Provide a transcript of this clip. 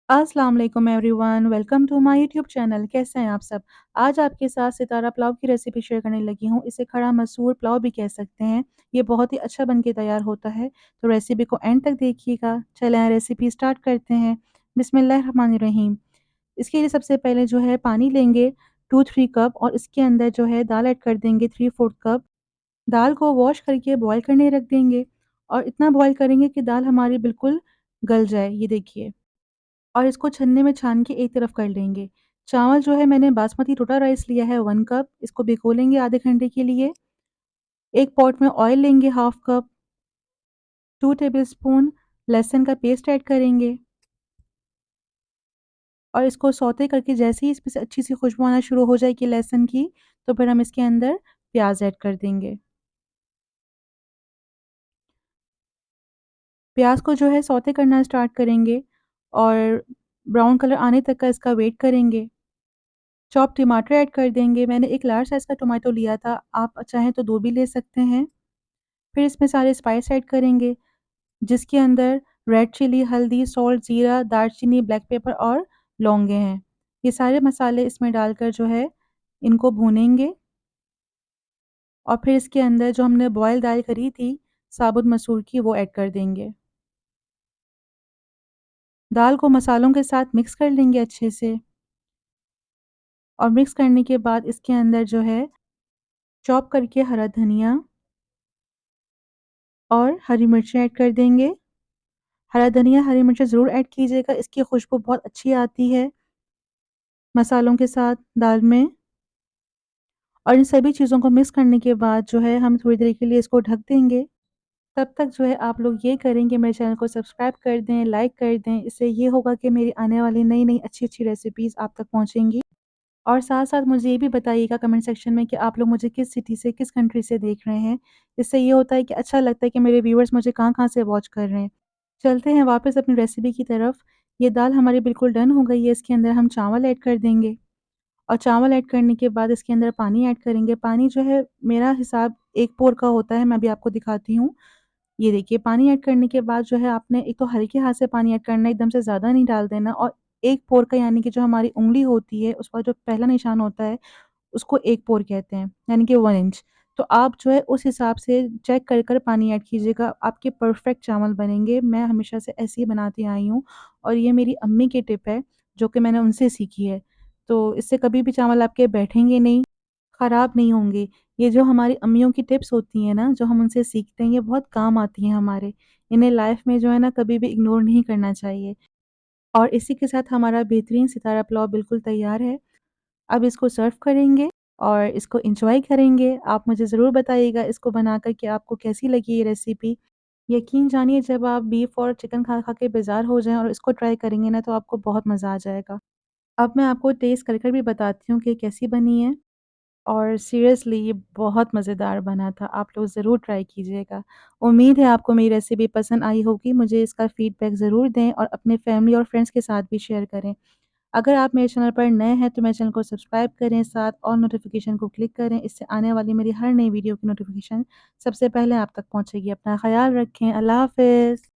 अस्सलाम वालेकुम everyone, welcome to my YouTube channel. कैसे हैं आप सब? आज आपके साथ सितारा पुलाव की रेसिपी शेयर करने लगी हूँ। इसे खड़ा मसूर पुलाव भी कह सकते हैं। ये बहुत ही अच्छा बन के तैयार होता है, तो रेसिपी को एंड तक देखिएगा। चलें रेसिपी स्टार्ट करते हैं। बिस्मिल्लाहिर्रहमानिर्रहीम। इसके लिए सबसे पहले जो है पानी लेंगे 2-3 कप और इसके अंदर जो है दाल ऐड कर देंगे 3/4 कप। दाल को वॉश करके बॉयल करने रख देंगे और इतना बॉयल करेंगे कि दाल हमारी बिल्कुल गल जाए, ये देखिए। और इसको छन्नी में छान के एक तरफ कर लेंगे। चावल जो है मैंने बासमती टोटा राइस लिया है 1 कप, इसको भिगो लेंगे आधे घंटे के लिए। एक पॉट में ऑयल लेंगे हाफ कप, 2 टेबलस्पून लहसुन का पेस्ट ऐड करेंगे और इसको सौते करके जैसे ही इसमें से अच्छी-सी खुशबू आना शुरू हो जाएगी लहसुन की, तो फिर हम इसके अंदर प्याज़ ऐड कर देंगे। प्याज़ को जो है सौते करना स्टार्ट करेंगे और ब्राउन कलर आने तक का इसका वेट करेंगे। चॉप टमाटर ऐड कर देंगे। मैंने एक लार्ज साइज़ का टोमेटो लिया था, आप चाहें तो 2 भी ले सकते हैं। फिर इसमें सारे स्पाइस ऐड करेंगे, जिसके अंदर रेड चिली, हल्दी, सॉल्ट, ज़ीरा, दालचीनी, ब्लैक पेपर और लौंगे हैं। ये सारे मसाले इसमें डालकर जो है इनको भूनेंगे और फिर इसके अंदर जो हमने बॉयल दाल करी थी साबुत मसूर की, वो ऐड कर देंगे। दाल को मसालों के साथ मिक्स कर लेंगे अच्छे से और मिक्स करने के बाद इसके अंदर जो है चॉप करके हरा धनिया और हरी मिर्ची ऐड कर देंगे। हरा धनिया, हरी मिर्ची ज़रूर ऐड कीजिएगा, इसकी खुशबू बहुत अच्छी आती है मसालों के साथ दाल में। और इन सभी चीज़ों को मिक्स करने के बाद जो है हम थोड़ी देर के लिए इसको ढक देंगे। तब तक जो है आप लोग ये करें कि मेरे चैनल को सब्सक्राइब कर दें, लाइक कर दें। इससे ये होगा कि मेरी आने वाली नई-नई अच्छी-अच्छी रेसिपीज़ आप तक पहुँचेंगी। और साथ-साथ मुझे ये भी बताइएगा कमेंट सेक्शन में कि आप लोग मुझे किस सिटी से, किस कंट्री से देख रहे हैं। इससे ये होता है कि अच्छा लगता है कि मेरे व्यूअर्स मुझे कहाँ-कहाँ से वॉच कर रहे हैं। चलते हैं वापस अपनी रेसिपी की तरफ। ये दाल हमारी बिल्कुल डन हो गई है, इसके अंदर हम चावल ऐड कर देंगे और चावल ऐड करने के बाद इसके अंदर पानी ऐड करेंगे। पानी जो है मेरा हिसाब 1 पोर का होता है, मैं अभी आपको दिखाती हूँ। ये देखिए पानी ऐड करने के बाद जो है आपने एक तो हल्के हाथ से पानी ऐड करना है, एकदम से ज़्यादा नहीं डाल देना और 1 पोर का यानी कि जो हमारी उँगली होती है, उसका जो पहला निशान होता है उसको 1 पोर कहते हैं, यानी कि 1 इंच। तो आप जो है उस हिसाब से चेक कर पानी ऐड कीजिएगा, आपके परफेक्ट चावल बनेंगे। मैं हमेशा से ऐसे ही बनाती आई हूँ और ये मेरी अम्मी की टिप है, जो कि मैंने उनसे सीखी है। तो इससे कभी भी चावल आपके बैठेंगे नहीं, ख़राब नहीं होंगे। ये जो हमारी अम्मियों की टिप्स होती हैं ना, जो हम उनसे सीखते हैं, ये बहुत काम आती हैं हमारे। इन्हें लाइफ़ में जो है ना कभी भी इग्नोर नहीं करना चाहिए। और इसी के साथ हमारा बेहतरीन सितारा पुलाव बिल्कुल तैयार है। अब इसको सर्व करेंगे और इसको एन्जॉय करेंगे। आप मुझे ज़रूर बताइएगा इसको बनाकर कि आपको कैसी लगी ये रेसिपी। यकीन जानिए जब आप बीफ और चिकन खा-खा के बेज़ार हो जाएँ और इसको ट्राई करेंगे ना तो आपको बहुत मज़ा आ जाएगा। अब मैं आपको टेस्ट कर भी बताती हूँ कि कैसी बनी है और सीरियसली ये बहुत मज़ेदार बना था। आप लोग ज़रूर ट्राई कीजिएगा। उम्मीद है आपको मेरी रेसिपी पसंद आई होगी। मुझे इसका फ़ीडबैक ज़रूर दें और अपने फैमिली और फ्रेंड्स के साथ भी शेयर करें। अगर आप मेरे चैनल पर नए हैं तो मेरे चैनल को सब्सक्राइब करें, साथ और नोटिफ़िकेशन को क्लिक करें। इससे आने वाली मेरी हर नई वीडियो की नोटिफ़िकेशन सबसे पहले आप तक पहुँचेगी। अपना ख़्याल रखें। अल्लाह हाफ़िज़।